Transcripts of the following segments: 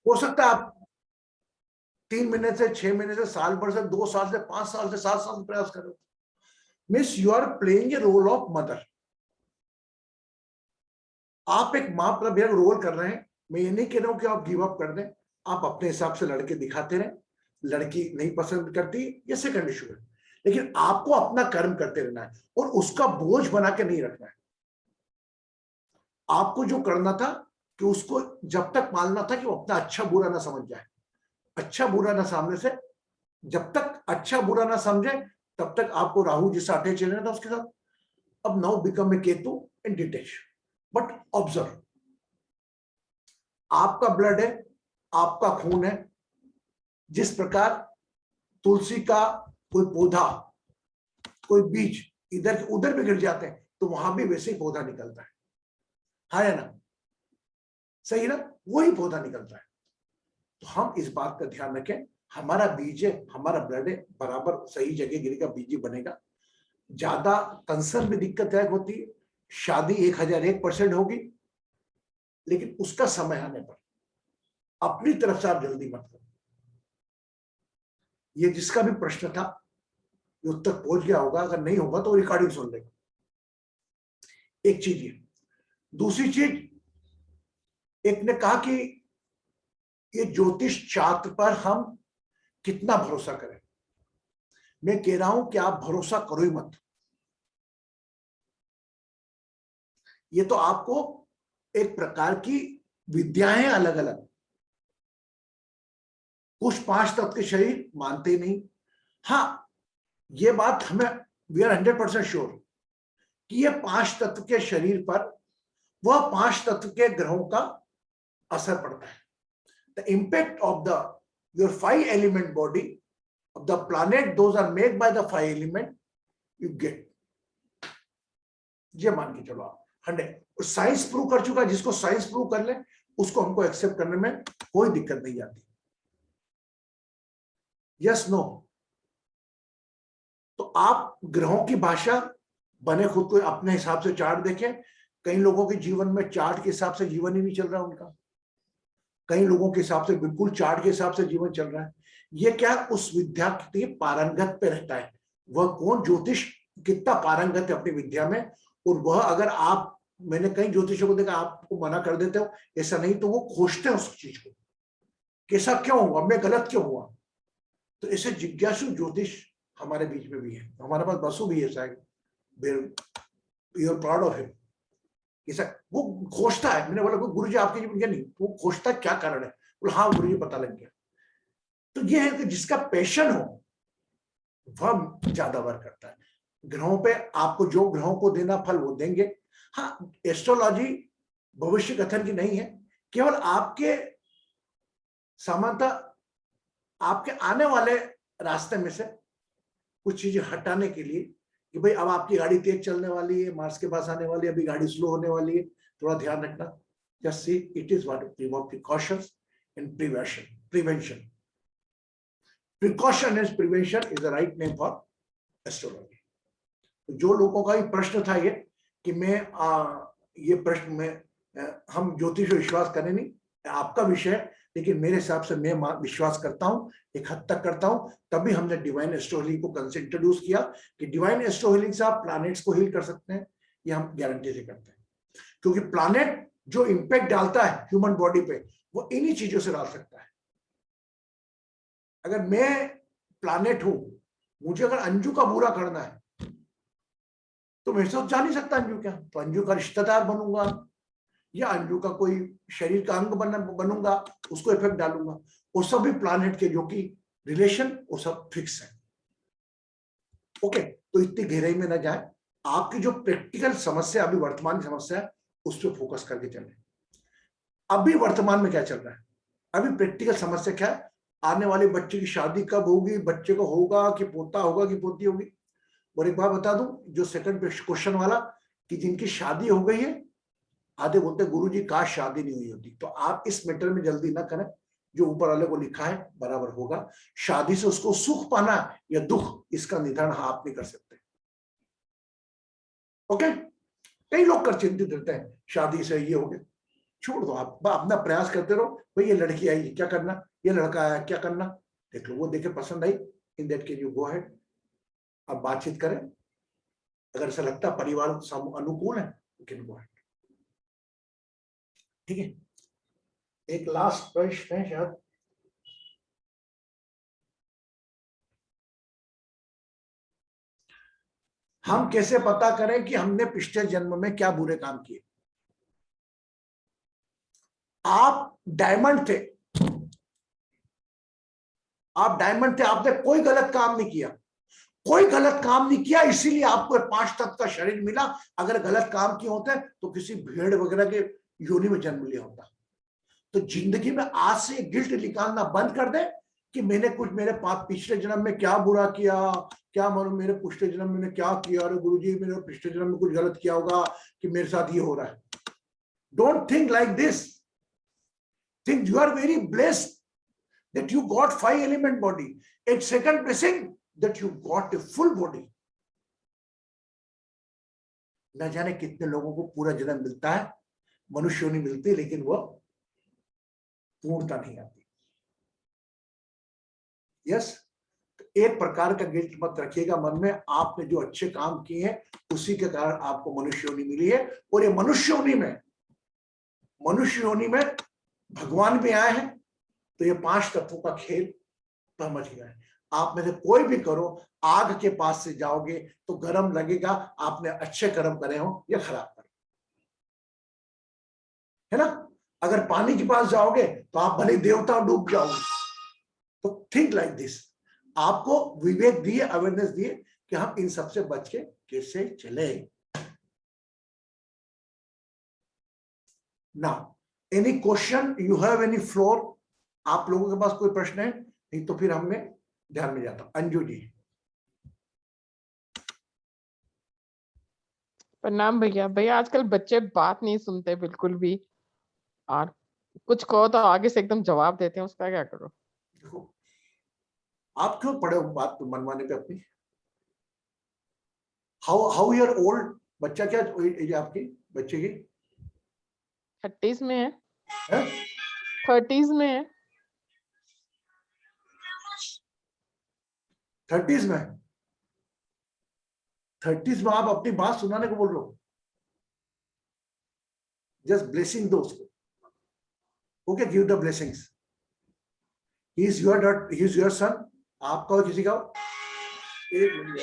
हो सकता है आप 3 महीने से, 6 महीने से, साल भर से, 2 साल से, 5 साल से, 7 साल से प्रयास कर रहे हो। Means you are playing a role of mother. आप एक मां का भी रोल कर रहे हैं। मैं ये नहीं कह रहा हूं कि आप गिव अप कर दें, आप अपने हिसाब से लड़के दिखाते रहे। लड़की नहीं पसंद करती, ये सेकंड इशू है, लेकिन आपको अपना कर्म करते रहना है और उसका बोझ बना के नहीं रखना है। आपको जो करना था कि उसको जब तक पालना था कि वो अपना अच्छा बुरा ना समझ जाए। अच्छा बुरा ना सामने से, जब तक अच्छा बुरा ना समझे तब तक आपको राहु जिससे अटैच रहना था उसके साथ। अब now become a Ketu and detach, but observe, आपका ब्लड है, आपका खून है। जिस प्रकार तुलसी का कोई पौधा, कोई बीज इधर उधर भी गिर जाते हैं तो वहां भी वैसे ही पौधा निकलता है ना? सही ना? वही पौधा निकलता है। तो हम इस बात का ध्यान रखें, हमारा बीज है, हमारा ब्लड है, बराबर सही जगह गिरेगा, बीज ही बनेगा। ज्यादा कंसर्न में दिक्कतदायक होती है। शादी 1001% होगी, लेकिन उसका समय आने पर अपनी तरफ से आप जल्दी मत करो। ये जिसका भी प्रश्न था ये उत्तर पहुंच गया होगा, अगर नहीं होगा तो रिकॉर्डिंग सुन लेगा। एक चीज ये। दूसरी चीज, एक ने कहा कि ये ज्योतिष शास्त्र पर हम कितना भरोसा करें। मैं कह रहा हूं कि आप भरोसा करो ही मत। ये तो आपको एक प्रकार की विद्याएं अलग अलग, कुछ 5 तत्व के शरीर मानते ही नहीं। हाँ, ये बात हमें, वी आर 100% श्योर कि ये 5 तत्व के शरीर पर वह 5 तत्व के ग्रहों का असर पड़ता है। The impact of the your 5 element body of the planet, those are made by the 5 element, you get. ये मान के चलो आप 100। साइंस प्रूव कर चुका है, जिसको साइंस प्रूव कर ले उसको हमको एक्सेप्ट करने में कोई दिक्कत नहीं आती। Yes no? तो आप ग्रहों की भाषा बने खुद को अपने हिसाब से चार्ट देखें। कई लोगों के जीवन में चार्ट के हिसाब से जीवन ही नहीं चल रहा उनका, कई लोगों के हिसाब से बिल्कुल चार्ट के हिसाब से जीवन चल रहा है। ये क्या, उस विद्या के पारंगत पे रहता है। वह कौन ज्योतिष कितना पारंगत है अपनी विद्या में, और वह अगर आप, मैंने कई ज्योतिषों को देखा आपको मना कर देते हो ऐसा नहीं, तो वो खोजते हैं उस चीज को, कैसा क्यों हुआ, मैं गलत क्यों हुआ। तो ऐसे जिज्ञासु ज्योतिष हमारे बीच में भी है। हमारे पास बसु भी है शायद, you are proud of him. ऐसा वो खोजता है। मैंने बोला गुरु जी आपके जीवन क्या, नहीं वो खोजता क्या कारण है। बोला हाँ गुरु जी पता लग गया। तो ये है कि जिसका पैशन हो वह ज्यादा वर्क करता है। ग्रहों पे आपको जो ग्रहों को देना फल वो देंगे। हाँ, एस्ट्रोलॉजी भविष्य कथन की नहीं है, केवल आपके सामान्यतः आपके आने वाले रास्ते में से कुछ चीजें हटाने के लिए कि भाई अब आपकी गाड़ी तेज चलने वाली है, मार्स के पास आने वाली है, अभी गाड़ी स्लो होने वाली है, थोड़ा ध्यान रखना। Just see it is what precautions and prevention. Precaution and prevention is the write name for astrology. जो लोगों का ही प्रश्न था ये कि मैं ये प्रश्न में हम ज्योतिष विश्वास करें नहीं, आपका विषय है, लेकिन मेरे हिसाब से मैं विश्वास करता हूं, एक हद तक करता हूं। तभी हमने डिवाइन एस्ट्रो हीलिंग को इंट्रोड्यूस किया कि डिवाइन एस्ट्रो हीलिंग से आप प्लैनेट्स को हील कर सकते हैं। ये हम गारंटी से करते हैं, क्योंकि प्लैनेट जो इंपैक्ट डालता है ह्यूमन बॉडी पे वो इन्हीं चीजों से डाल सकता है। अगर मैं प्लैनेट हूं, मुझे अगर अंजू का बुरा करना है तो मैं सोच जा नहीं सकता अंजू क्या, तो अंजू का रिश्तेदार बनूंगा या अंजू का कोई शरीर का अंग बनूंगा, उसको इफेक्ट डालूंगा। वो सभी प्लैनेट के जो कि रिलेशन वो सब फिक्स है। ओके, तो इतनी गहराई में ना जाए। आपकी जो प्रैक्टिकल समस्या अभी वर्तमान समस्या है उस पर फोकस करके चले। अभी वर्तमान में क्या चल रहा है, अभी प्रैक्टिकल समस्या क्या है, आने वाले बच्चे की शादी कब होगी, बच्चे को होगा कि पोता होगा कि पोती होगी। और एक बात बता दूं, जो सेकंड क्वेश्चन वाला कि जिनकी शादी हो गई है, आधे बोलते गुरु जी काश शादी नहीं हुई होती। तो आप इस मैटर में जल्दी ना करें, जो ऊपर वाले को लिखा है बराबर होगा। शादी से उसको सुख पाना या दुख, इसका निर्धारण आप नहीं कर सकते। ओके, कई लोग कर चिंतित रहते हैं शादी से ये हो गया, छोड़ दो, आप अपना प्रयास करते रहो। भाई ये लड़की आई क्या करना, ये लड़का आया क्या करना, देख लो, वो देखे पसंद आई, in that case you go ahead, अब बातचीत करें, अगर ऐसा लगता है परिवार अनुकूल है, यू कैन गो अहेड। ठीक है, एक लास्ट प्रश्न है शायद, हम कैसे पता करें कि हमने पिछले जन्म में क्या बुरे काम किए। आप डायमंड थे, आप डायमंड थे, आपने कोई गलत काम नहीं किया, कोई गलत काम नहीं किया, इसीलिए आपको 5 तत्व का शरीर मिला। अगर गलत काम किए होते तो किसी भेड़ वगैरह के योनि में जन्म लिया होता। तो जिंदगी में आज से गिल्ट निकालना बंद कर दे कि मैंने कुछ मेरे पिछले जन्म में क्या बुरा किया, क्या मालूम मेरे पिछले जन्म में क्या किया, अरे गुरुजी मैंने पिछले जन्म में कुछ गलत किया होगा कि मेरे साथ ये हो रहा है। Don't think like this, think you are very blessed that you got 5 element body, and second blessing that you got a full body. न जाने कितने लोगों को पूरा जन्म मिलता है, मनुष्य नहीं मिलती, लेकिन वो पूर्णता नहीं आती। यस, एक प्रकार का गिल्ट मत रखिएगा मन में, आपने जो अच्छे काम किए हैं उसी के कारण आपको मनुष्य योनि मिली है। और ये मनुष्य योनि में भगवान भी आए हैं, तो ये 5 तत्वों का खेल समझ गया है। आप में से कोई भी करो, आग के पास से जाओगे तो गर्म लगेगा, आपने अच्छे कर्म करे हो या खराब करे, है ना। अगर पानी के पास जाओगे तो आप भले देवता डूब जाओगे। तो थिंक लाइक दिस, आपको विवेक दिए, अवेयरनेस दिए कि हम इन सबसे बच के कैसे चले। Now any question you have, any floor, आप लोगों के पास कोई प्रश्न है? नहीं तो फिर हमें ध्यान में जाता हूं। अंजू जी। प्रणाम भैया। भैया आजकल बच्चे बात नहीं सुनते बिल्कुल भी, और कुछ कहो तो आगे से एकदम जवाब देते हैं, उसका क्या करो? देखो, आप क्यों पड़े हो बात मनवाने पे अपनी? हाउ ईयर ओल्ड बच्चा, क्या एज आपकी बच्चे की? 30s में है, 30s में है। 30s में? 30s में आप अपनी बात सुनाने को बोल रहे हो? जस्ट ब्लेसिंग दो उसको, okay, give the blessings. He is your dot, he is your son, आपका और किसी का हो? एक मिनट,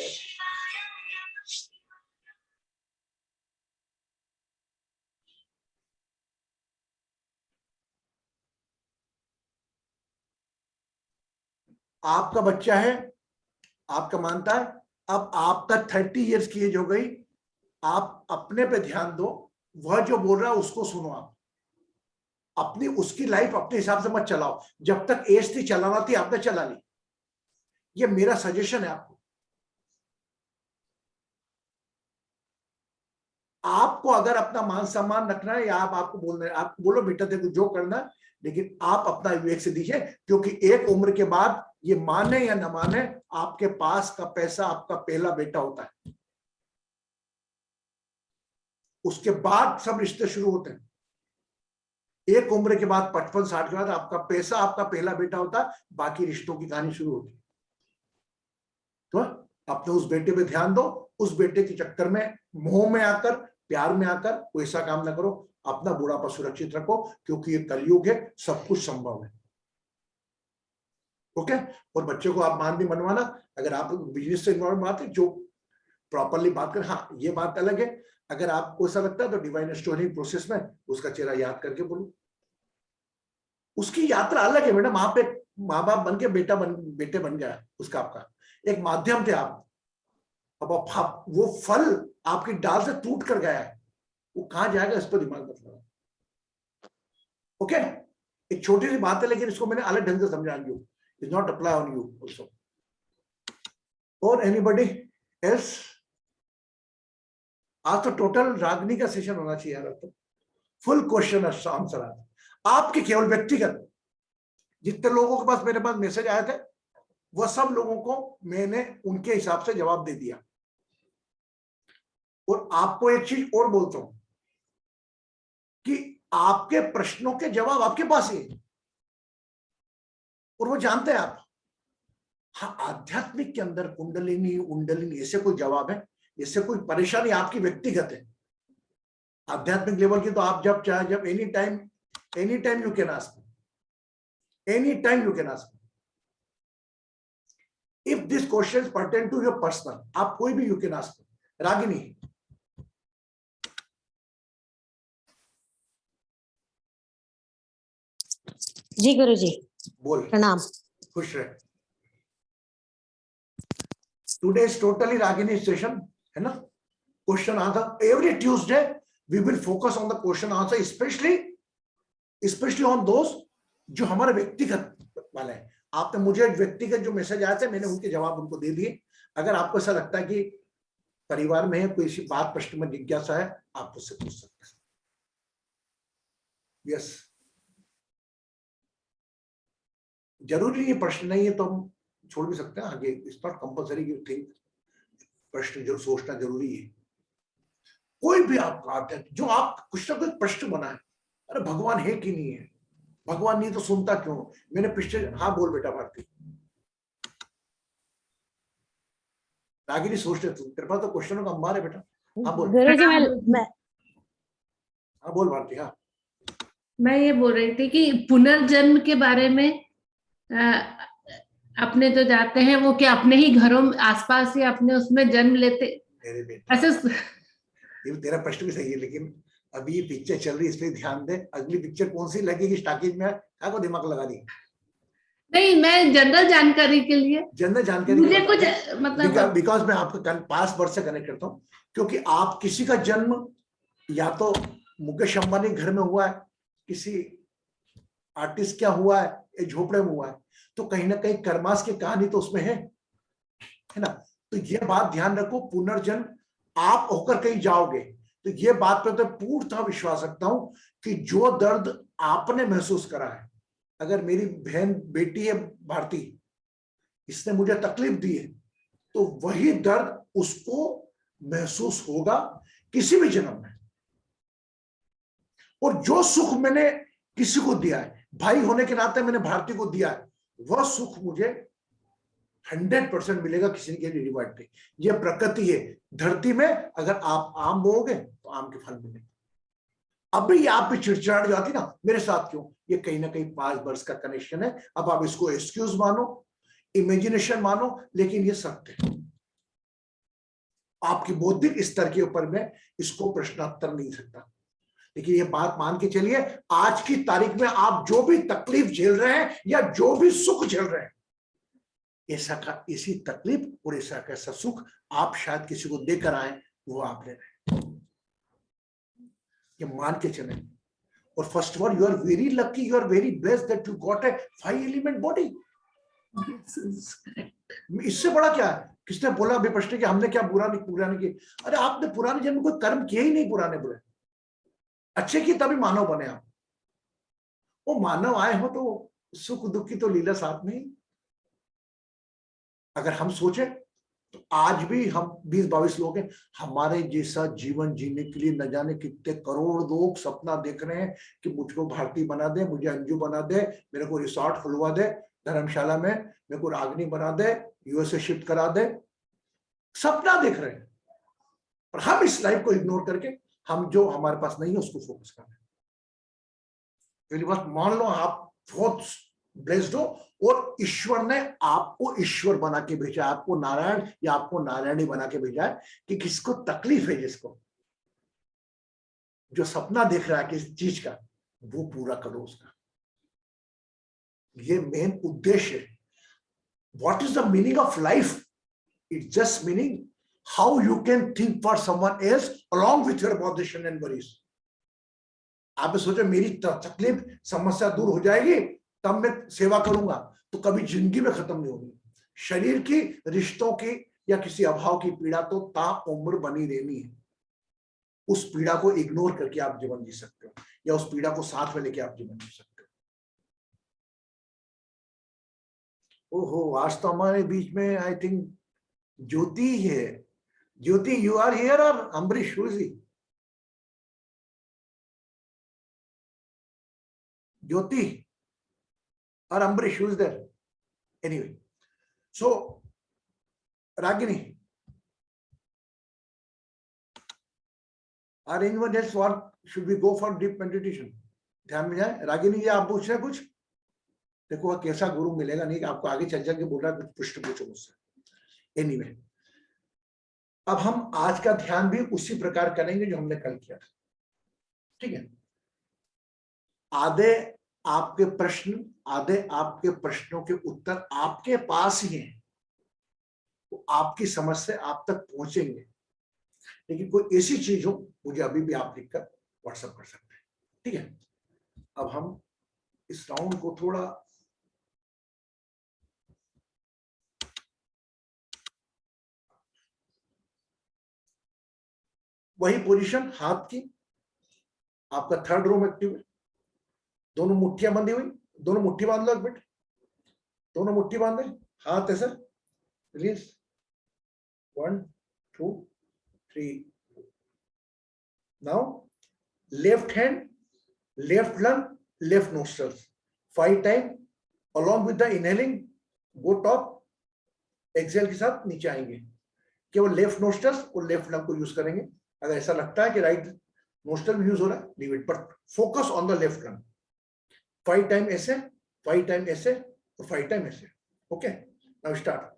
आपका बच्चा है, आपका मानता है, अब आपका 30 इयर्स की एज हो गई, आप अपने पे ध्यान दो, वह जो बोल रहा है उसको सुनो। आप अपनी उसकी लाइफ अपने हिसाब से मत चलाओ, जब तक एज थी चलाना थी आपने चला ली, ये मेरा सजेशन है आपको। आपको अगर अपना मान सम्मान रखना है, या आपको बोलना है, आप बोलो बेटा देखो जो करना है, लेकिन आप अपना विवेक से दीजिए, क्योंकि एक उम्र के बाद ये माने या न माने, आपके पास का पैसा आपका पहला बेटा होता है, उसके बाद सब रिश्ते शुरू होते हैं। एक उम्र के बाद 55-60 के बाद आपका पैसा आपका पहला बेटा होता है, बाकी रिश्तों की कहानी शुरू होती है। तो अपने उस बेटे पे ध्यान दो, उस बेटे के चक्कर में मोह में आकर, प्यार में आकर कोई ऐसा काम ना करो, अपना बुढ़ापा सुरक्षित रखो, क्योंकि ये कलयुग है, सब कुछ संभव है। ओके, और बच्चे को आप मान भी मनवाना, अगर आप बिजनेस से इन्वॉल्व बात है जो प्रॉपरली बात करें। हाँ, ये बात अलग है, अगर आपको ऐसा लगता है तो डिवाइन स्टोरी प्रोसेस में उसका चेहरा याद करके बोलो। उसकी यात्रा अलग है मैडम, आप एक माँ बाप बन के बेटे बन गया है, उसका आपका एक माध्यम थे आप, अब वो फल आपकी डाल से टूट कर गया है, वो कहां जाएगा इस पर दिमाग मत लगाओ। ओके, एक छोटी सी बात है, लेकिन इसको मैंने अलग ढंग से समझा दिया, is not apply on you also. और एनीबॉडी एल्स? आज तो टोटल रागनी का सेशन होना चाहिए यार, तो फुल क्वेश्चन आंसर आज आपके, केवल व्यक्तिगत जितने लोगों के पास मेरे पास मैसेज आए थे, वह सब लोगों को मैंने उनके हिसाब से जवाब दे दिया। और आपको एक चीज और बोलता हूं कि आपके प्रश्नों के जवाब आपके पास ही है और वो जानते हैं आप। हाँ, आध्यात्मिक के अंदर कुंडलिनी उंडलिनी ऐसे कोई जवाब है, ऐसे कोई परेशानी आपकी व्यक्तिगत है। आध्यात्मिक लेवल की तो आप जब चाहे, जब any time you can ask, any time you can ask. If this question pertain to your personal, आप कोई भी यू कैन आस्क। रागिनी, जी गुरु जी, बोल। प्रणाम। खुश रहे। Today is totally Ragini session, है ना? Question answer every Tuesday we will focus on the question answer, specially on दोस्त जो हमारे व्यक्तिगत वाले हैं। आपने मुझे व्यक्तिगत जो मैसेज आया था, मैंने उनके जवाब उनको दे दिए। अगर आपको ऐसा लगता है कि परिवार में कोई सी बात, प्रश्न में जिज्ञासा है, आप मुझसे पूछ सकते हैं। यस, जरूरी नहीं, प्रश्न नहीं है तो हम छोड़ भी सकते हैं आगे। It's not compulsory you think, प्रश्न जो सोचना जरूरी है। कोई भी आपका आते हैं जो आप कुछ ना कुछ प्रश्न बनाए, अरे भगवान है कि नहीं है, भगवान नहीं तो सुनता क्यों? मैंने पिछले, हाँ बोल बेटा भारती। रागिनी सोचते तू, तेरे पास तो क्वेश्चनों का अंबार है बेटा। हाँ बोल। गुरु जी, मैं हाँ बोल भारती। हाँ, मैं ये बोल रही थी कि पुनर्जन्म के बारे में अपने जो जाते हैं वो क्या अपने ही घरों में आसपास ही अपने उसमें जन्म लेते मेरे बेटा, ऐसे? ये तेरा प्रश्न भी सही है, लेकिन अभी ये पिक्चर चल रही है, इसलिए ध्यान दे। अगली पिक्चर कौन सी लगेगी स्टॉकीज में, क्या को दिमाग लगा दी? नहीं, मैं जनरल जानकारी के लिए, जनरल जानकारी मुझे कुछ मतलब बिकॉज मैं आपको पास वर्ष से कनेक्ट करता हूँ, क्योंकि आप किसी का जन्म या तो मुकेश अंबानी घर में हुआ है, किसी आर्टिस्ट क्या हुआ है, एक झोपड़े में हुआ है, तो कहीं ना कहीं कर्मास की कहानी तो उसमें है ना? तो ये बात ध्यान रखो, पुनर्जन्म आप होकर कहीं जाओगे, तो ये बात पे तो पूर्णतः विश्वास रखता हूं कि जो दर्द आपने महसूस करा है, अगर मेरी बहन बेटी है भारती, इसने मुझे तकलीफ दी है, तो वही दर्द उसको महसूस होगा किसी भी जन्म में। और जो सुख मैंने किसी को दिया है, भाई होने के नाते मैंने भारती को दिया है, वह सुख मुझे 100% मिलेगा किसी के लिए डिवाइड नहीं। ये प्रकृति है। धरती में अगर आप आम बोओगे तो आम के फल मिलेंगे। अभी आप भी चिड़चिड़ाहट जाती ना, मेरे साथ क्यों? ये कहीं ना कहीं 5 वर्ष का कनेक्शन है। अब आप इसको एक्सक्यूज मानो, इमेजिनेशन मानो, लेकिन ये सत्य है। आपकी बौद्धिक स्तर के ऊपर में इसको प्रश्नोत्तर नहीं सकता, लेकिन ये बात मान के चलिए, आज की तारीख में आप जो भी तकलीफ झेल रहे हैं या जो भी सुख झेल रहे हैं, ऐसा का इसी तकलीफ और ऐसा कैसा सुख आप शायद किसी को देकर आए, वो आप ले रहे हैं। ये मान के चले। और first of all, you are very lucky, you are very blessed that you got a 5 element body. इससे बड़ा क्या है? किसने बोला अभी प्रश्न कि हमने क्या बुरा नहीं किया? अरे आपने पुराने जन्म में कोई कर्म किए ही नहीं, पुराने बुरे अच्छे की, तभी मानव बने आप। वो मानव आए हो तो सुख दुख की तो लीला साथ में ही। अगर हम सोचे तो आज भी हम 20-22 लोग हैं, हमारे जैसा जीवन जीने के लिए न जाने कितने करोड़ लोग सपना देख रहे हैं कि मुझको भारती बना दे, मुझे अंजू बना दे, मेरे को रिसोर्ट खुलवा दे धर्मशाला में, मेरे को रागनी बना दे, यूएसए शिफ्ट करा दे। सपना देख रहे हैं, और हम इस लाइफ को इग्नोर करके हम जो हमारे पास नहीं है उसको फोकस कर रहे हैं। बस मान लो आप बहुत ब्लेस्ड हो और ईश्वर ने आपको ईश्वर बना के भेजा, आपको नारायण या आपको नारायणी बना के भेजा है कि किसको तकलीफ है, जिसको जो सपना देख रहा है किस चीज का, वो पूरा करो उसका। ये मेन उद्देश्य है। What is the meaning of life? It's just meaning how you can think for someone else along with your position and worries. आप सोचो मेरी तकलीफ समस्या दूर हो जाएगी तब मैं सेवा करूंगा, तो कभी जिंदगी में खत्म नहीं होगी। शरीर की, रिश्तों की या किसी अभाव की पीड़ा तो ता उम्र बनी रहनी है। उस पीड़ा को इग्नोर करके आप जीवन जी सकते हो, या उस पीड़ा को साथ में लेके आप जीवन जी सकते हो। ओहो, आज तो हमारे बीच में आई थिंक ज्योति है। ज्योति, यू आर हियर और Ambarish? Jyoti or Ambrish, who is there? Anyway, so Ragini, or anyone else, what should we go for deep meditation? ध्यान में जाए। रागिनी जी, आप पूछ रहे हैं कुछ? देखो वह कैसा गुरु मिलेगा नहीं कि आपको आगे चल जाके बोल रहा है कुछ प्रश्न पूछो मुझसे। एनीवे, अब हम आज का ध्यान भी उसी प्रकार करेंगे जो हमने कल किया था, ठीक है? आधे आपके प्रश्न, आधे आपके प्रश्नों के उत्तर आपके पास ही हैं, तो आपकी समझ से आप तक पहुंचेंगे। लेकिन कोई ऐसी चीज हो, मुझे अभी भी आप लिखकर व्हाट्सएप कर सकते हैं, ठीक है? अब हम इस राउंड को थोड़ा वही पोजीशन, हाथ की, आपका थर्ड रोम एक्टिव है, दोनों मुट्ठियां बंधी हुई, दोनों मुट्ठी बांध लो एक मिनट, दोनों मुट्ठी बांधे, हाथ ऐसा release, 1 2 3। Now left hand, left lung, left nostrils 5 time, along with the inhaling, go top, exhale के साथ नीचे आएंगे। केवल लेफ्ट नोस्ट्रल्स और लेफ्ट लंग को यूज करेंगे। अगर ऐसा लगता है कि राइट नोस्ट्रल भी यूज हो रहा है, leave it, but focus on the left lung. 5 time ऐसे, 5 टाइम ऐसे, और 5 टाइम ऐसे। Okay, now start.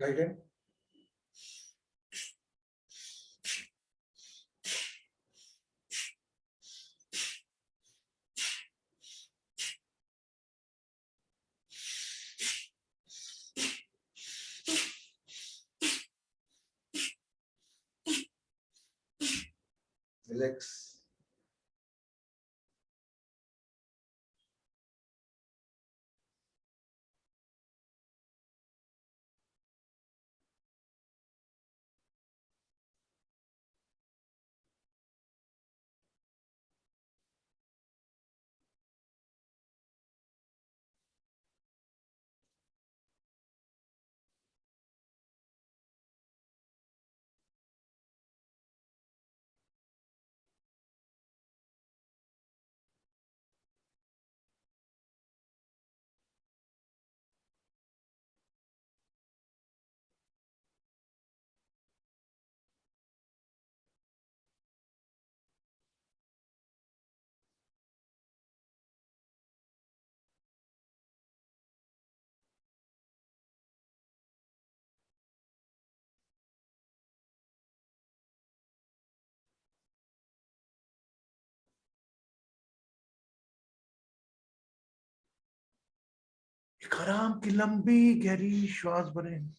Right hand, relax, एक आराम की लंबी गहरी श्वास भरें।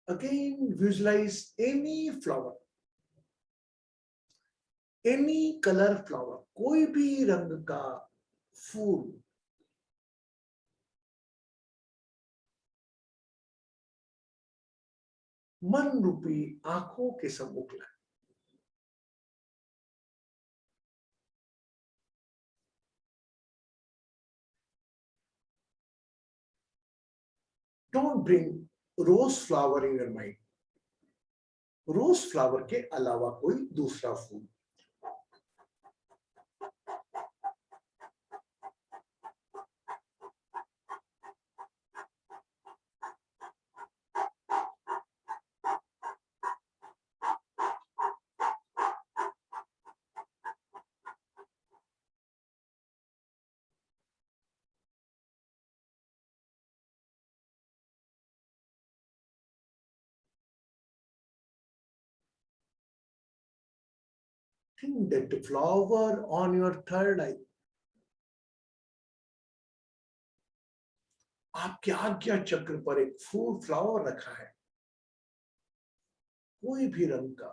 Again, visualize any flower, any color flower, कोई भी रंग का फूल, मन रूपी आंखों के सम्मुख लाए। Don't bring rose flower in your mind. Rose flower के अलावा कोई दूसरा फूल। Think that the flower on your third eye, आपके आज्ञा चक्र पर एक फूल फ्लावर रखा है, कोई भी रंग का,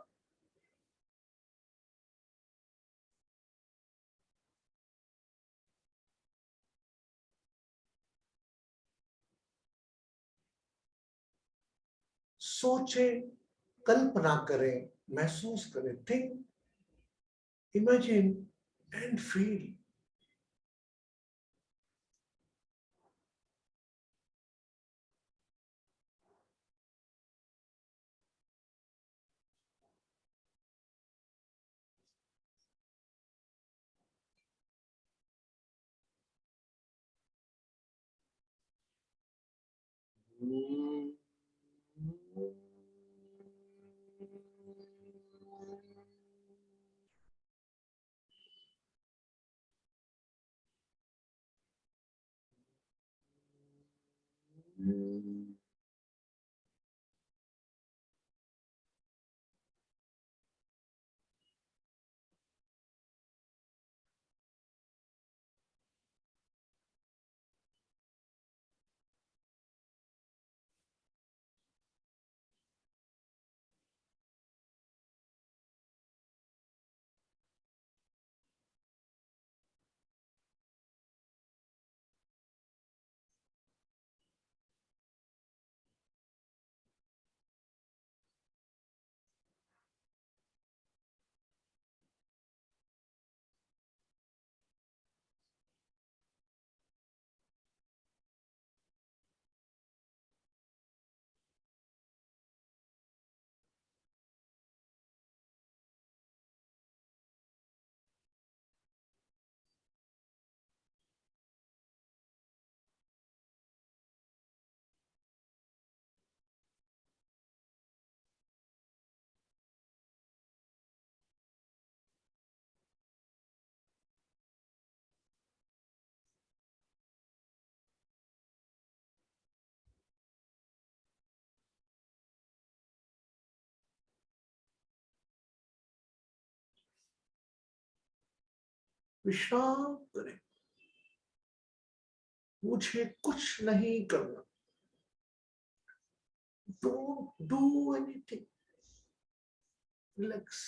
सोचें, कल्पना करें, महसूस करें, थिंक, इमेजिन एंड फील। विश्राम करें, मुझे कुछ नहीं करना। Don't do anything. Relax.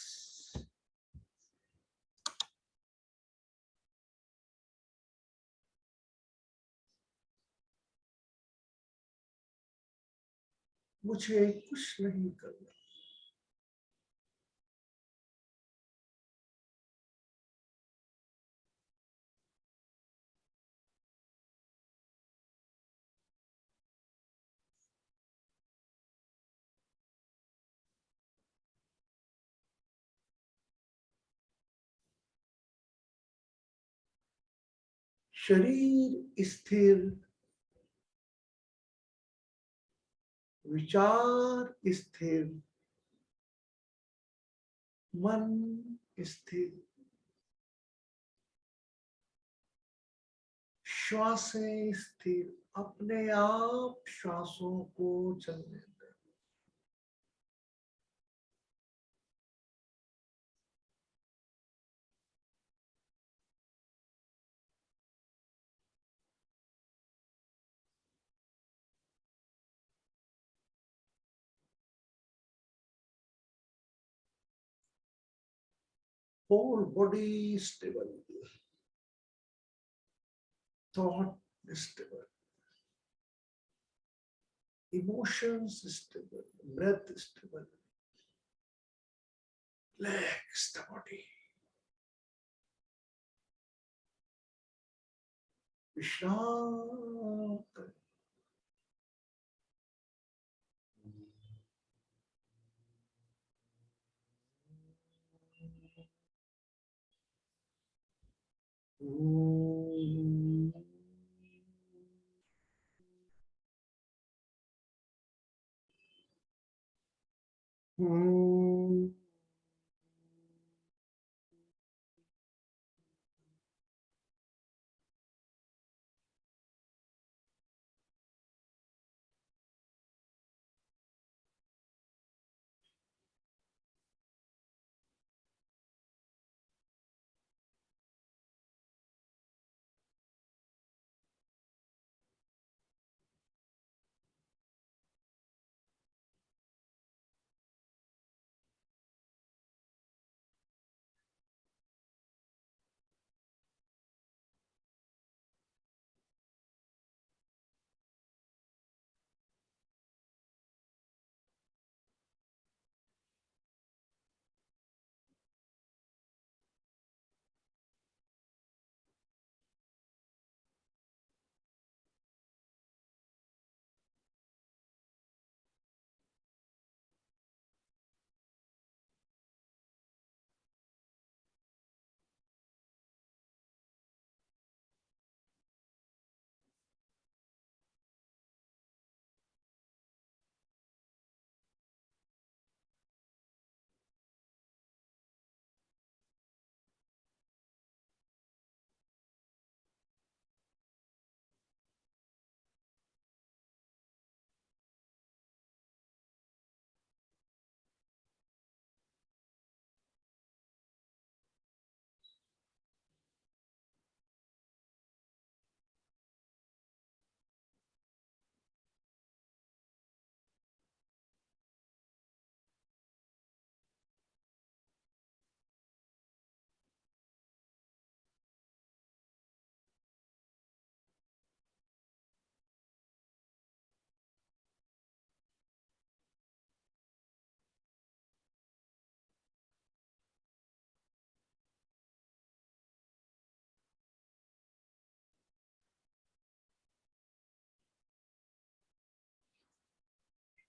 मुझे कुछ नहीं करना। शरीर स्थिर, विचार स्थिर, मन स्थिर, श्वासें स्थिर, अपने आप श्वासों को चलने दें। Whole body stable, thought stable, emotions stable, breath stable. Relax the body. विश्राम करें।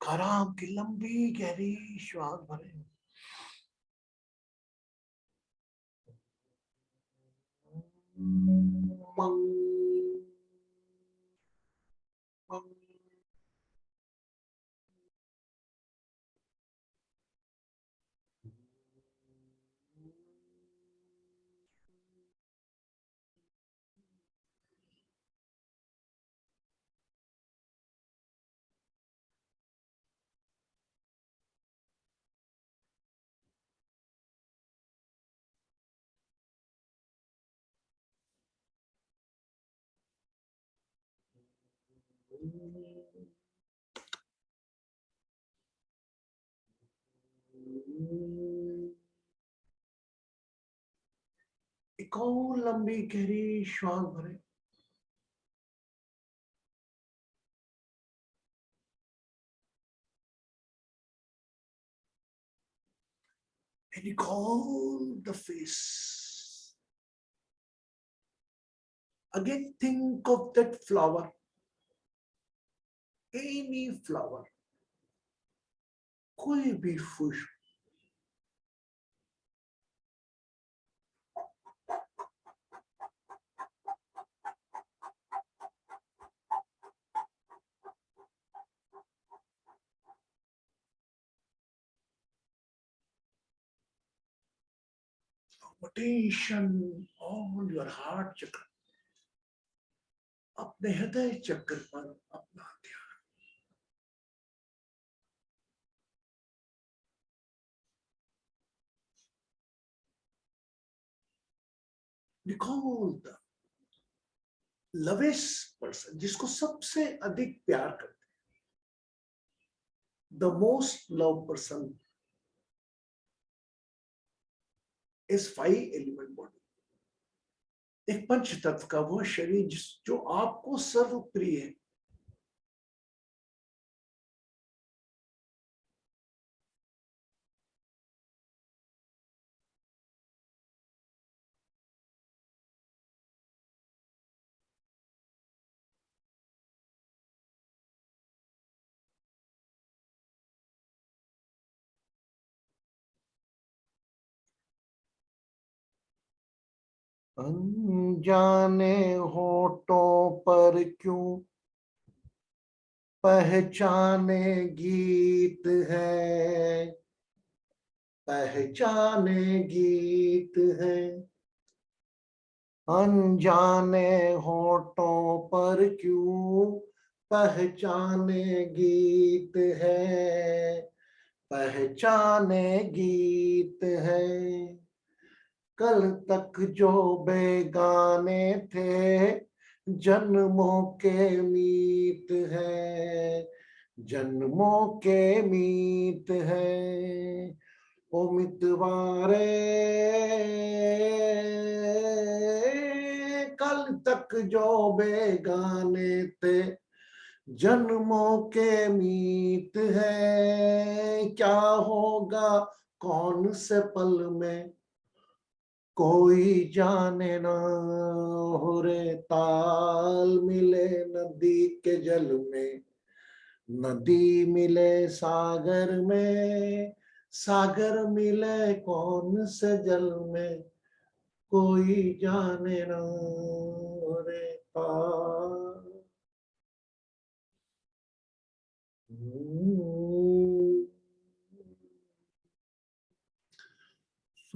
आराम की लंबी गहरी श्वास भरें। मंग, मंग, एक और लंबी गहरी श्वास भरें। And you call the face. Again, think of that flower. Any flower. कोई भी खुश। Attention on your heart chakra. अपने हृदय चक्र पर अपना ध्यान। Recall the lovest person, जिसको सबसे अधिक प्यार करते हैं। The most loved person is 5 element body. एक पंच तत्व का वो शरीर जो आपको सर्वप्रिय है। अनजाने होठों पर क्यों पहचाने गीत है, पहचाने गीत है। अनजाने होठों पर क्यों पहचाने गीत है, पहचाने गीत है। कल तक जो बेगाने थे जन्मों के मीत है, जन्मों के मीत है। ओ मितवारे कल तक जो बेगाने थे जन्मों के मीत है। क्या होगा कौन से पल में कोई जाने ना, हो रे ताल मिले नदी के जल में, नदी मिले सागर में, सागर मिले कौन से जल में, कोई जाने ना, हो रे ताल।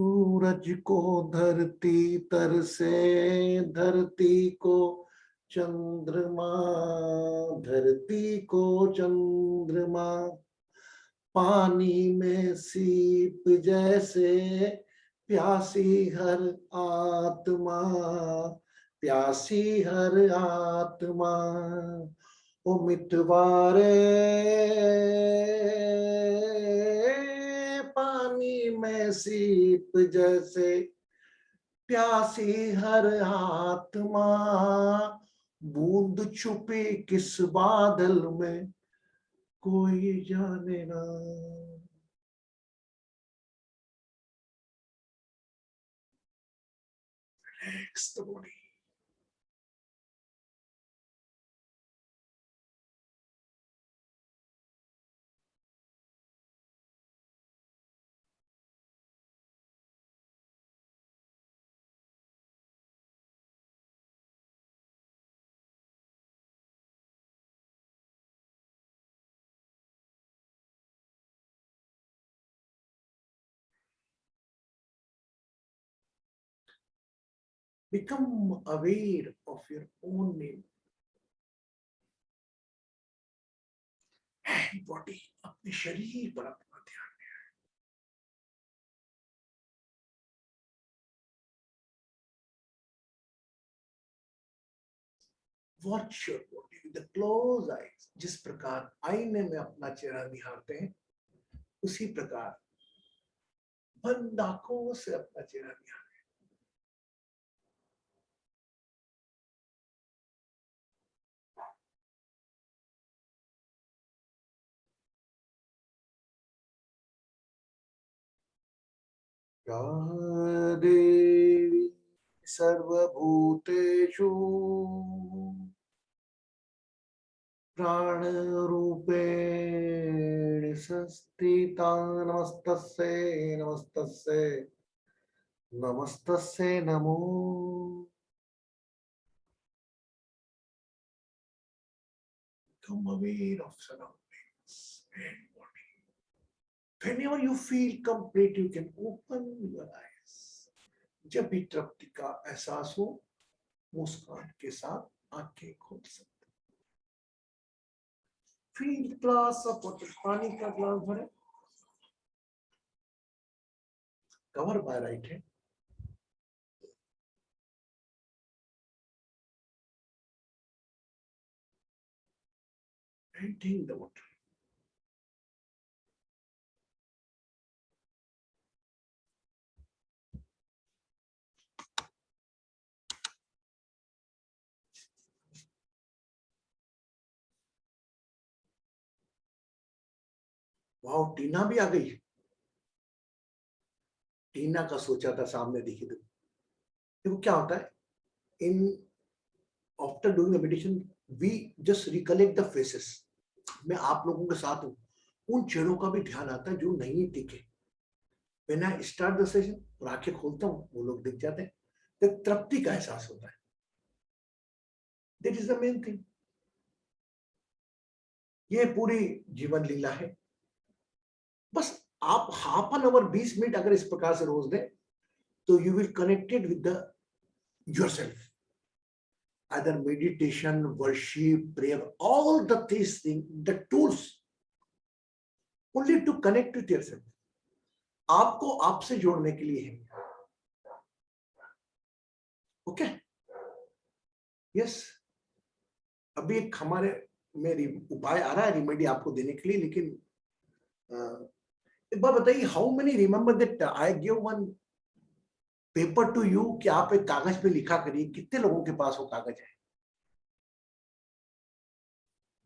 सूरज को धरती तरसे, धरती को चंद्रमा, धरती को चंद्रमा। पानी में सीप जैसे प्यासी हर आत्मा, प्यासी हर आत्मा। ओ मितवारे पानी में सीप जैसे प्यासी हर आत्मा। बूंद छुपी किस बादल में कोई जाने ना। Relax the body. Become aware of your own name and body. अपने शरीर पर अपना ध्यान। Watch your body with the closed eyes. जिस प्रकार आईने में अपना चेहरा निहारते हैं, उसी प्रकार बंद आंखों से अपना चेहरा निहारें। या देवी सर्वभूतेषु प्राणरूपेण संस्थिता नमस्तस्यै नमस्तस्यै नमस्तस्यै नमो। Become aware of surroundings and body. Whenever you feel complete, you can open your eyes. जब भी तृप्ति का एहसास हो, मुस्कान के साथ आंखें खोल सकते। Feel the glass of water. पानी का ग्लास भरे। Cover by right hand. And drink the water. वाह, टीना भी आ गई। टीना का सोचा था सामने दिखी तो। देखो क्या होता है, in after doing the meditation we just recollect the faces. मैं आप लोगों के साथ हूं, उन चेहरों का भी ध्यान आता है जो नहीं दिखे। When I start the session और आंखें खोलता हूं, वो लोग दिख जाते हैं, तो तृप्ति का एहसास होता है। That is the main thing. ये पूरी जीवन लीला है। बस आप हाफ एन आवर 20 मिनट अगर इस प्रकार से रोज दें, तो you will connected with the yourself. Either meditation, worship, prayer, all these things, the tools only to connect with yourself. आपको आपसे जोड़ने के लिए है। Okay, yes. अभी एक हमारे मेरी उपाय आ रहा है रेमेडी आपको देने के लिए, लेकिन एक बार बताइए, how many remember that I give one paper two you कि आप एक कागज पे लिखा करिए। कितने लोगों के पास वो कागज है?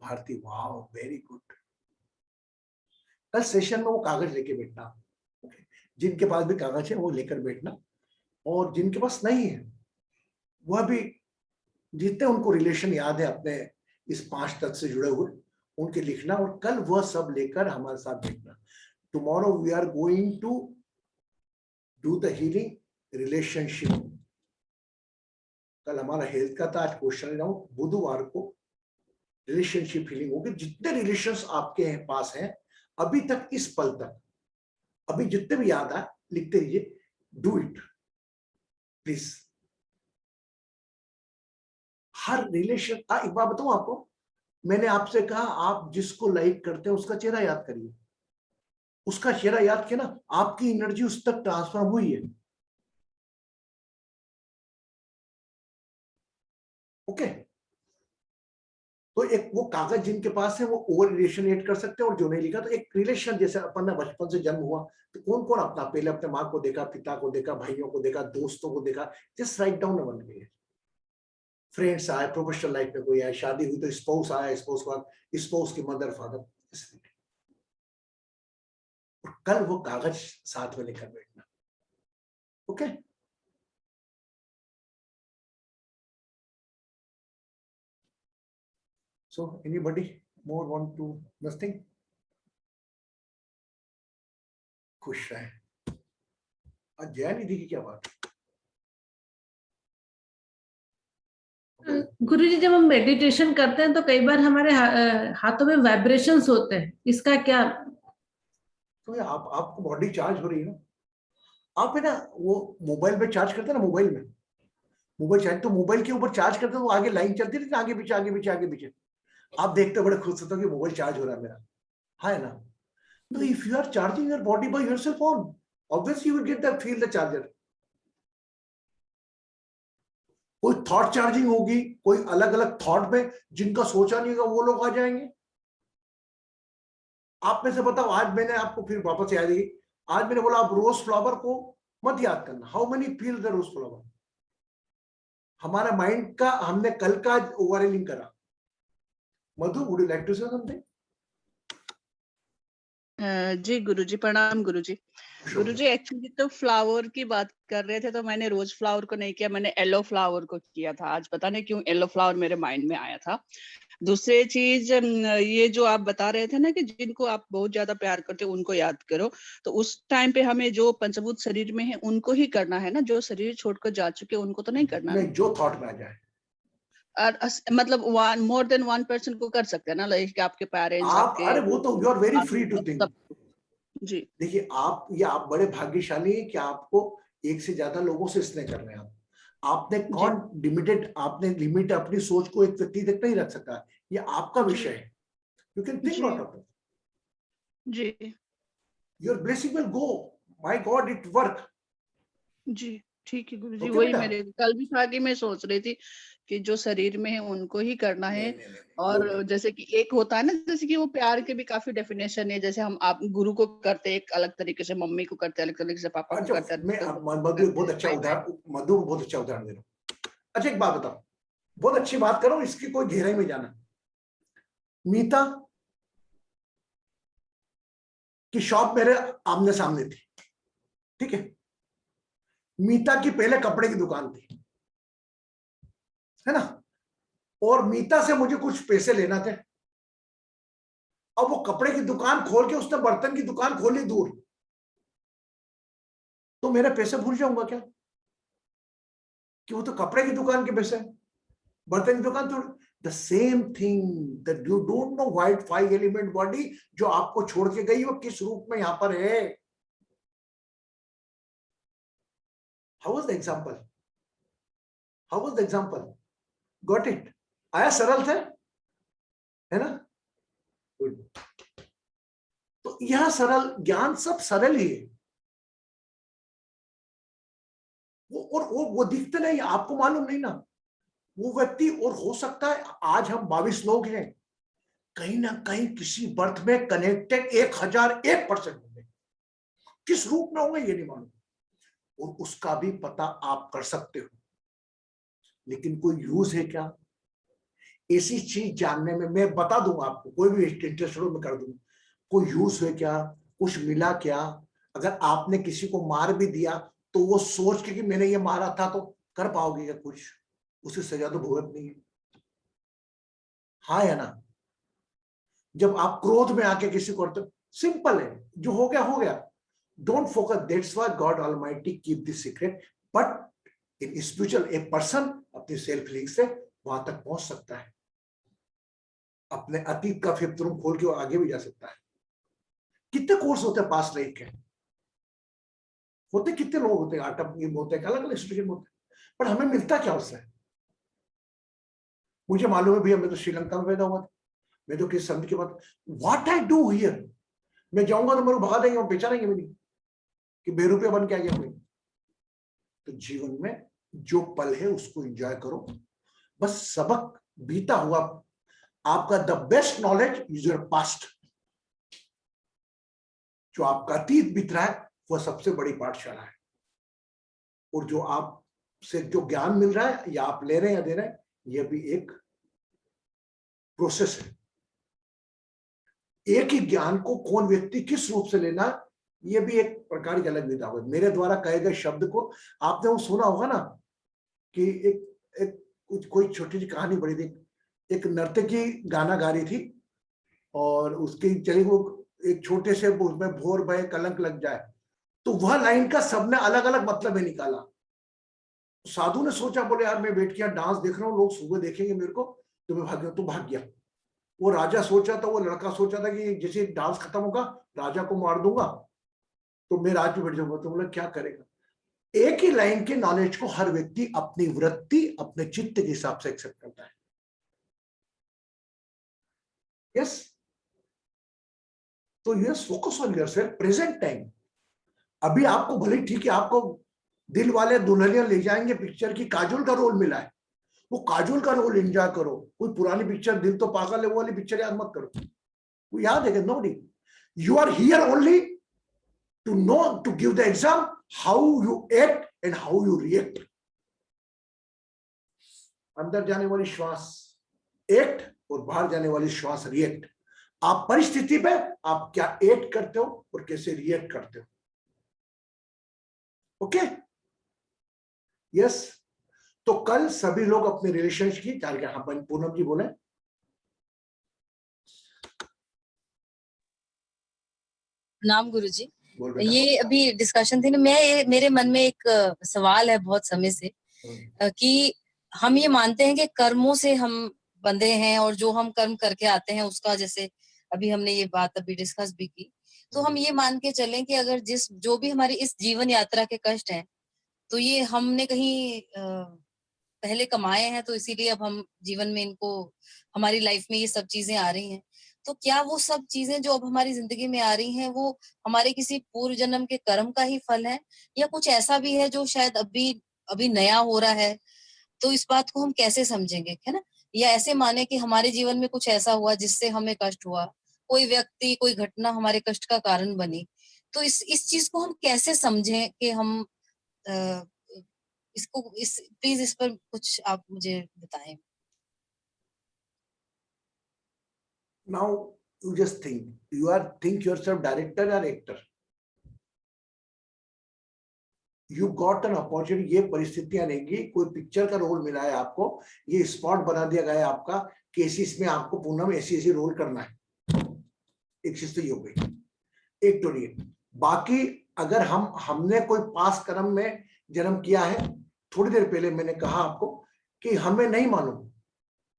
Bharti, wow, very good. कल सेशन में वो कागज लेके बैठना। जिनके पास भी कागज है वो लेकर बैठना, और जिनके पास नहीं है वह भी, जितने उनको रिलेशन याद है अपने इस 5 तत्व से जुड़े हुए, उनके लिखना, और कल वह सब लेकर हमारे साथ बैठना। Tomorrow we are going to do the healing relationship. कल हमारा हेल्थ का था, आज क्वेश्चन राउंड। बुधवार को रिलेशनशिप हीलिंग होगी। जितने रिलेशंस आपके पास हैं अभी तक, इस पल तक, अभी जितने भी याद आए लिखते रहिए। Do it please. Her relation, एक बात बताऊं आपको, मैंने आपसे कहा आप जिसको लाइक करते हैं उसका चेहरा याद करिए। उसका चेहरा याद किया ना, आपकी एनर्जी उस तक ट्रांसफर हुई है। ओके, तो एक वो कागज जिनके पास है वो ओवर रिलेशन एड कर सकते हैं, और जो नहीं लिखा तो एक रिलेशन, जैसे अपन ने बचपन से जन्म हुआ तो कौन कौन अपना, पहले अपने माँ को देखा, पिता को देखा, भाइयों को देखा, दोस्तों को देखा। जस्ट राइट डाउन वन पे। फ्रेंड्स आए, प्रोफेशनल लाइफ में कोई आए, शादी हुई तो स्पाउस आया, स्पाउस के बाद स्पाउस की मदर, फादर। और कल वो कागज साथ में लेकर बैठना। Okay, so anybody more want to nothing? खुश रहे। आज जया निधि की क्या बात? गुरुजी, जब हम मेडिटेशन करते हैं तो कई बार हमारे हाथों में वाइब्रेशंस होते हैं, इसका क्या? तो आपको बॉडी चार्ज हो रही है ना। आप है ना वो मोबाइल पे चार्ज करते हैं ना, मोबाइल में मोबाइल चार्ज, तो मोबाइल के ऊपर चार्ज करते तो आगे लाइन चलती रहती, आगे पीछे आगे पीछे आगे पीछे। आप देखते बड़े खुश होते हो कि मोबाइल चार्ज हो रहा है मेरा, है ना? तो if you are charging your body by yourself on, obviously you will get that feel the charger. कोई थॉट चार्जिंग होगी, कोई अलग अलग थॉट में जिनका सोचा नहीं होगा वो लोग आ जाएंगे। आप में से बताओ, आज मैंने आपको फिर वापस याद है, आज मैंने बोला आप रोज फ्लावर को मत याद करना, how many feel the rose flower. हमारा माइंड का हमने कल का ओवरलिंग करा। Madhu, would you like to say something? जी गुरुजी, प्रणाम गुरुजी। गुरुजी एक्चुअली तो फ्लावर की बात कर रहे थे तो मैंने रोज फ्लावर को नहीं किया, मैंने येलो फ्लावर को किया था। आज पता नहीं क्यों येलो फ्लावर मेरे माइंड में आया था। दूसरी चीज, ये जो आप बता रहे थे ना कि जिनको आप बहुत ज्यादा प्यार करते हो उनको याद करो, तो उस टाइम पे हमें जो पंचभूत शरीर में है उनको ही करना है ना, जो शरीर छोड़कर जा चुके उनको तो नहीं करना। नहीं, जो थॉट में आ जाए। मतलब मोर देन वन पर्सन को कर सकते हैं ना, लाइक आपके पेरेंट्स, आप, आपके अरे वो तो you are very free to think. जी देखिए आप, ये आप बड़े भाग्यशाली हैं कि आपको एक से ज्यादा लोगों से स्नेह कर रहे हैं। आपने कौन लिमिटेड, आपने लिमिट अपनी सोच को एक व्यक्ति तक नहीं रख सकता, ये आपका विषय है। You can think out of it. जी your blessing will go, my god it work. जी ठीक है गुरुजी। Okay, वही बेटा? मेरे कल भी था कि मैं सोच रही थी कि जो शरीर में है उनको ही करना है। नहीं, और जैसे कि एक होता है ना, जैसे कि वो प्यार के भी काफी डेफिनेशन है, जैसे हम आप गुरु को करते हैं एक अलग तरीके से, मम्मी को करते हैं अलग तरीके से, पापा को अच्छा, करते हैं मैं अलग मधु बहुत अच्छा तरीके से। उदाहरण, मधु बहुत अच्छा उदाहरण दे रहा हूँ। अच्छा एक बात बताओ, बहुत अच्छी बात करो, इसकी कोई गहराई में जाना। मीता की शॉप मेरे आमने सामने थी, ठीक है? मीता की पहले कपड़े की दुकान थी, है ना? और मीता से मुझे कुछ पैसे लेना थे। अब वो कपड़े की दुकान खोल के उसने बर्तन की दुकान खोली दूर, तो मेरे पैसे भूल जाऊंगा क्या कि वो तो कपड़े की दुकान के पैसे, बर्तन की दुकान तो। The same thing that you don't know white 5 element body जो आपको छोड़ के गई, वो किस रूप में यहां पर है। How was the example? How was the example? Got it? आया सरल थे, है ना? तो यह सरल ज्ञान, सब सरल ही है। वो दिखते नहीं, आपको मालूम नहीं ना वो व्यक्ति। और हो सकता है आज हम 22 लोग हैं, कहीं ना कहीं किसी बर्थ में कनेक्टेड 1001% होंगे। किस रूप में होंगे ये नहीं मालूम, और उसका भी पता आप कर सकते हो। लेकिन कोई यूज है क्या? ऐसी चीज जानने में मैं बता दूंगा आपको, कोई भी इंटरेस्ट हो मैं कर दूंगा। कोई यूज है क्या? कुछ मिला क्या? अगर आपने किसी को मार भी दिया तो वो सोच के कि मैंने ये मारा था, तो कर पाओगे क्या कुछ? उससे सजा तो भुगत नहीं है, हाँ या ना? जब आप क्रोध में आके किसी को करते, सिंपल है, जो हो गया हो गया। Don't focus, that's why God almighty keep this secret. But in spiritual a person अपनी सेल्फ लीग से वहां तक पहुंच सकता है, अपने अतीत का फिफ्थ खोल के वो आगे भी जा सकता है। कितने कोर्स होते हैं पास्ट लाइफ के? होते कितने लोग होते हैं, आटम होते हैं, अलग अलग स्टूडेंट होते हैं, पर हमें मिलता क्या उससे? मुझे मालूम है भैया, मैं तो श्रीलंका में पैदा हुआ था, मैं तो किस संत के बाद, व्हाट आई डू हियर, मैं जाऊंगा तो मेरे को भगा देंगे और बेचारेंगे मेरी कि बेरुपया बन के आ गया कोई। तो जीवन में जो पल है उसको एंजॉय करो, बस सबक बीता हुआ। आपका the best knowledge is your past. जो आपका अतीत बीत रहा है वह सबसे बड़ी पाठशाला है, और जो आपसे जो ज्ञान मिल रहा है या आप ले रहे हैं या दे रहे हैं, यह भी एक प्रोसेस है। एक ही ज्ञान को कौन व्यक्ति किस रूप से लेना, यह भी एक प्रकार की अलग विधा है। मेरे द्वारा कहे गए शब्द को आपने वो सुना होगा ना कि एक कोई छोटी सी कहानी बड़ी थी। एक नर्तकी गाना गा रही थी और उसकी चली वो एक छोटे से उसमें भोर भय कलंक लग जाए, तो वह लाइन का सबने अलग अलग मतलब है निकाला। साधु ने सोचा, बोले यार मैं बैठ के यहाँ डांस देख रहा हूँ, लोग सुबह देखेंगे मेरे को, तो मैं भाग गया। तो भाग गया। वो राजा सोचा था, वो लड़का सोचा था कि जैसे डांस खत्म होगा राजा को मार दूंगा तो मैं राज पे बैठ जाऊंगा। तो बोला क्या करेगा? एक ही लाइन के नॉलेज को हर व्यक्ति अपनी वृत्ति, अपने चित्त के हिसाब से एक्सेप्ट करता है। यस, तो yes, focus on yourself, present time. अभी आपको भले ठीक है, आपको दिल वाले दुल्हनिया ले जाएंगे पिक्चर की काजोल का रोल मिला है, वो काजोल का रोल एंजॉय करो। कोई पुरानी पिक्चर दिल तो पागल है वो वाली पिक्चर याद मत करो, वो याद है नो डी। You are here only to know, to give the exam how you act and how you react. अंदर जाने वाली श्वास एक्ट और बाहर जाने वाली श्वास रिएक्ट। आप परिस्थिति पे आप क्या एक्ट करते हो और कैसे रिएक्ट करते हो। Okay, yes. तो कल सभी लोग अपने रिलेशंस की क्या, हाँ पूनम जी बोले। नाम गुरुजी, बोल बेटा। ये अभी डिस्कशन थी ना, मेरे मन में एक सवाल है बहुत समय से कि हम ये मानते हैं कि कर्मों से हम बंधे हैं और जो हम कर्म करके आते हैं उसका, जैसे अभी हमने ये बात अभी डिस्कस भी की, तो हम ये मान के चलें कि अगर जो भी हमारी इस जीवन यात्रा के कष्ट हैं तो ये हमने कहीं पहले कमाए हैं, तो इसीलिए अब हम जीवन में इनको, हमारी लाइफ में ये सब चीजें आ रही हैं। तो क्या वो सब चीजें जो अब हमारी जिंदगी में आ रही हैं वो हमारे किसी पूर्व जन्म के कर्म का ही फल है, या कुछ ऐसा भी है जो शायद अभी नया हो रहा है? तो इस बात को हम कैसे समझेंगे, है ना? या ऐसे माने कि हमारे जीवन में कुछ ऐसा हुआ जिससे हमें कष्ट हुआ, कोई व्यक्ति, कोई घटना हमारे कष्ट का कारण बनी, तो इस चीज को हम कैसे समझें कि हम प्लीज इस पर कुछ आप मुझे बताएं। Now you just think, think yourself director or actor. You got an opportunity, ये परिस्थितियां रहेंगी, कोई पिक्चर का रोल मिला है आपको, ये स्पॉट बना दिया गया है आपका केसिस में, आपको पूनम ऐसी रोल करना है। एक चीज तो ये हो गई, एक तो नहीं। बाकी अगर हमने कोई पास कर्म में जन्म किया है, थोड़ी देर पहले मैंने कहा आपको कि हमें नहीं मालूम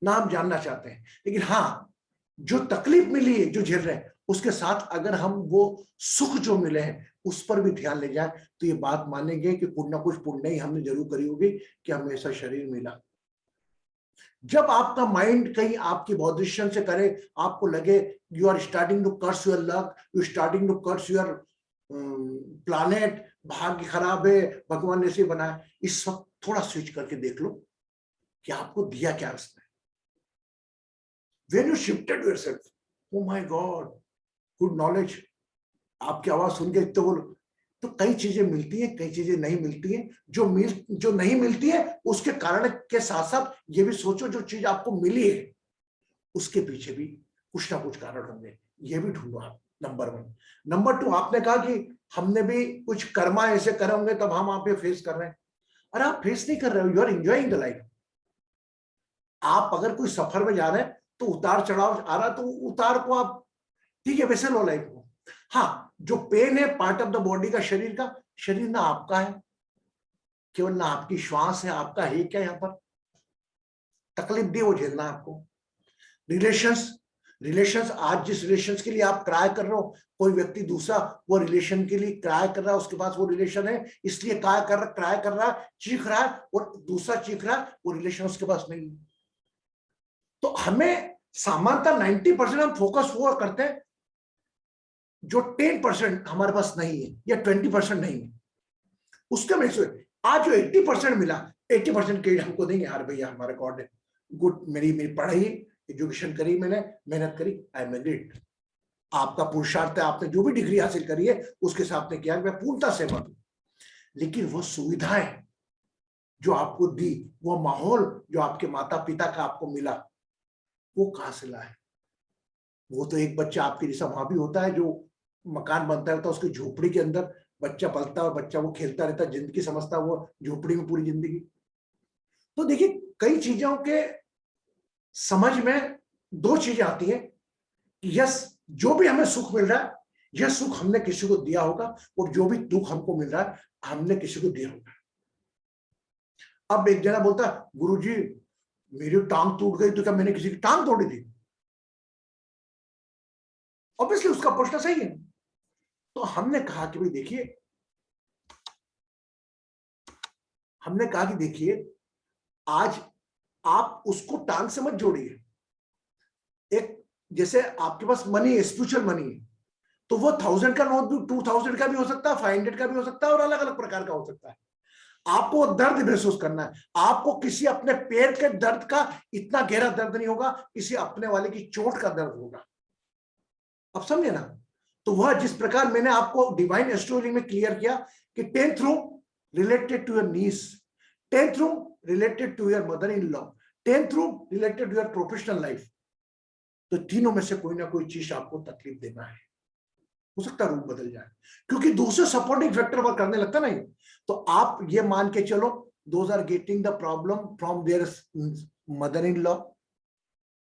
ना हम जानना चाहते हैं, लेकिन हाँ जो तकलीफ मिली है, जो झेल रहे हैं, उसके साथ अगर हम वो सुख जो मिले हैं उस पर भी ध्यान ले जाए तो ये बात मानेंगे कि कुछ ना कुछ पुण्य ही हमने जरूर करी होगी कि हमें ऐसा शरीर मिला। जब आपका माइंड कहीं आपकी पोजीशन से करे, आपको लगे you are starting to curse your luck, you starting to curse your planet, भाग्य खराब है, भगवान ने ऐसे बनाया, इस वक्त थोड़ा स्विच करके देख लो कि आपको दिया क्या उसने। When you shifted yourself, oh my God, good knowledge, आपकी आवाज सुन के तो कई चीजें मिलती हैं, कई चीजें नहीं मिलती हैं। जो नहीं मिलती है उसके कारण के साथ साथ ये भी सोचो जो चीज आपको मिली है उसके पीछे भी कुछ ना कुछ कारण होंगे, ये भी ढूंढो आप। नंबर 1। नंबर 2, आपने कहा कि हमने भी कुछ कर्मा ऐसे करे होंगे तब हम आप पे फेस कर रहे हैं। अरे आप फेस नहीं कर रहे हो, you are enjoying the life. आप अगर कोई सफर में जा रहे हैं तो उतार चढ़ाव आ रहा, तो उतार को आप ठीक है वैसे लो लाइफ को। हाँ, जो पेन है पार्ट ऑफ द बॉडी का, शरीर का, शरीर ना आपका है, केवल ना आपकी श्वास है, आपका है क्या? यहाँ पर तकलीफ दी वो झेलना आपको। रिलेशंस आज जिस रिलेशंस के लिए आप क्राई कर रहे हो, कोई व्यक्ति दूसरा वो रिलेशन के लिए क्राई कर रहा है, उसके पास वो रिलेशन है इसलिए क्राई कर रहा है, चीख रहा है, और दूसरा चीख रहा है, वो रिलेशन उसके पास नहीं है। तो हमें सामान्यतः 90% हम फोकस हुआ करते हैं जो 10% हमारे पास नहीं है या 20% नहीं है, उसके में से आज जो 80% मिला, 80% क्रेडिट हमको देंगे, यार भैया हमारे गॉड ने गुड, मेरी पढ़ाई एजुकेशन करी, मैंने मेहनत करी, आई एम ग्रेट। आपका पुरुषार्थ है, आपने जो भी डिग्री हासिल करी है उसके साथ ने किया, मैं पूर्णता सहमत हूं। लेकिन वो सुविधाएं जो आपको दी, वो माहौल जो आपके माता पिता का आपको मिला, वो कहां से लाए? वो तो एक बच्चा आपके जैसा वहां भी होता है, जो मकान बनता रहता है उसकी झोपड़ी के अंदर बच्चा पलता है, बच्चा वो खेलता रहता है, जिंदगी समझता है वो झोपड़ी में पूरी जिंदगी। तो देखिए कई चीजों के समझ में 2 चीजें आती हैं कि यस, जो भी हमें सुख मिल रहा है यह सुख हमने किसी को दिया होगा, और जो भी दुख हमको मिल रहा है हमने किसी को दिया होगा। अब एक जना बोलता है गुरुजी मेरी टांग टूट गई, तो क्या मैंने किसी की टांग तोड़ी थी? ऑब्वियसली उसका प्रश्न सही है। तो हमने कहा कि भाई देखिए हमने कहा कि देखिए आज आप उसको टांग से मत जोड़िए। एक जैसे आपके पास मनी है, स्पिरिचुअल मनी है, तो वो 1000 का नोट भी 2000 का भी हो सकता है, 500 का भी हो सकता है और अलग अलग प्रकार का हो सकता है। आपको दर्द महसूस करना है। आपको किसी अपने पैर के दर्द का इतना गहरा दर्द नहीं होगा, किसी अपने वाले की चोट का दर्द होगा। अब समझे ना? तो वह जिस प्रकार मैंने आपको डिवाइन एस्ट्रोलॉजी में क्लियर किया कि 10th room related to your niece, 10th room related to your mother in law, 10th room related to your professional life, तो तीनों में से कोई ना कोई चीज आपको तकलीफ देना है। हो सकता है रूप बदल जाए, क्योंकि दूसरे सपोर्टिंग फैक्टर वर्क करने लगता नहीं। तो आप ये मान के चलो, those are getting the problem from their mother in law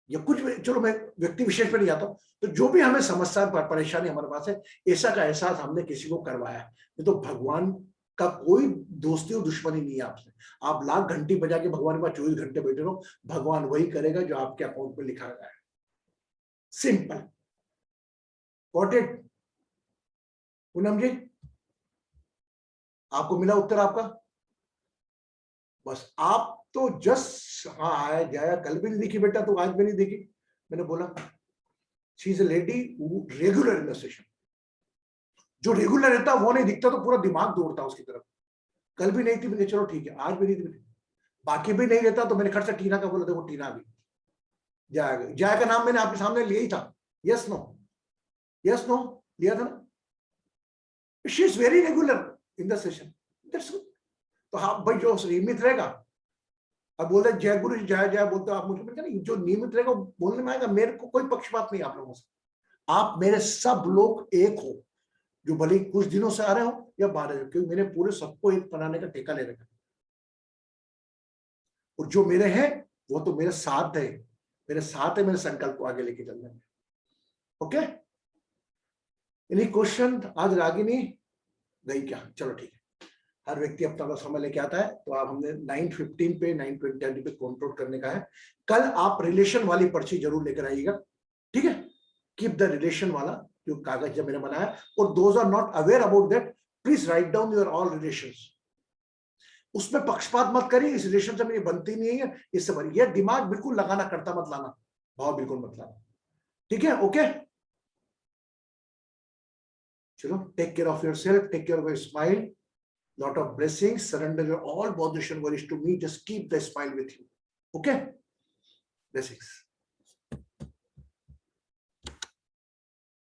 या कुछ भी, चलो मैं व्यक्ति विशेष पे नहीं जाता हूं। तो जो भी हमें समस्या परेशानी हमारे पास है, ऐसा का एहसास हमने किसी को करवाया है। ये तो भगवान का कोई दोस्ती और दुश्मनी नहीं है आपसे। आप लाख घंटी बजा के भगवान के पास 24 घंटे बैठे रहो, भगवान वही करेगा जो आपके अकाउंट में लिखा गया है। Simple. Got it? Poonam ji, आपको मिला उत्तर आपका? बस आप तो जस्ट हाँ आया जाया, कल भी नहीं दिखी बेटा, तो आज भी नहीं दिखी। मैंने बोला she is a lady who regular in the session. जो रेगुलर रहता वो नहीं दिखता तो पूरा दिमाग दौड़ता उसकी तरफ। कल भी नहीं थी, मैंने चलो ठीक है, आज भी नहीं थी, बाकी भी नहीं रहता तो मैंने खट से टीना का बोला, देखो टीना भी जाएगा। जाया का नाम मैंने आपके सामने लिया ही था। यस नो, यस नो लिया था ना। She is very regular in the session, that's good. तो हाँ भाई, जो नियमित रहेगा, अब बोलते जय गुरु जय जय बोलते हो आप मुझे, नहीं जो नियमित रहेगा बोलने में आएगा। मेरे को कोई पक्षपात नहीं आप लोगों से। आप मेरे सब लोग एक हो, जो भले कुछ दिनों से आ रहे हो या 12 हो, क्योंकि मैंने पूरे सबको एक बनाने का ठेका ले रखा। और जो मेरे हैं वो तो मेरे साथ है, मेरे साथ है मेरे संकल्प को आगे लेके चलने में। Okay, any question? आज रागिनी गई क्या? चलो ठीक है, हर व्यक्ति अपना अपना समय लेके आता है। तो आप हमने 9:15 पे 9:20 पे कंट्रोल करने का है। कल आप रिलेशन वाली पर्ची जरूर लेकर आइएगा, ठीक है? कीप द रिलेशन वाला जो कागज जब मैंने बनाया, और those are not aware about that, please write down your all relations. उसमें पक्षपात मत करिए, इस रिलेशन से मेरी बनती नहीं है, इससे बनी। ये दिमाग बिल्कुल लगाना, करता मत लाना, भाव बिल्कुल मत लाना, ठीक है? ओके, चलो, take care of yourself, take care of your smile, lot of blessings, surrender your all botheration worries to me, just keep the smile with you. Okay, blessings.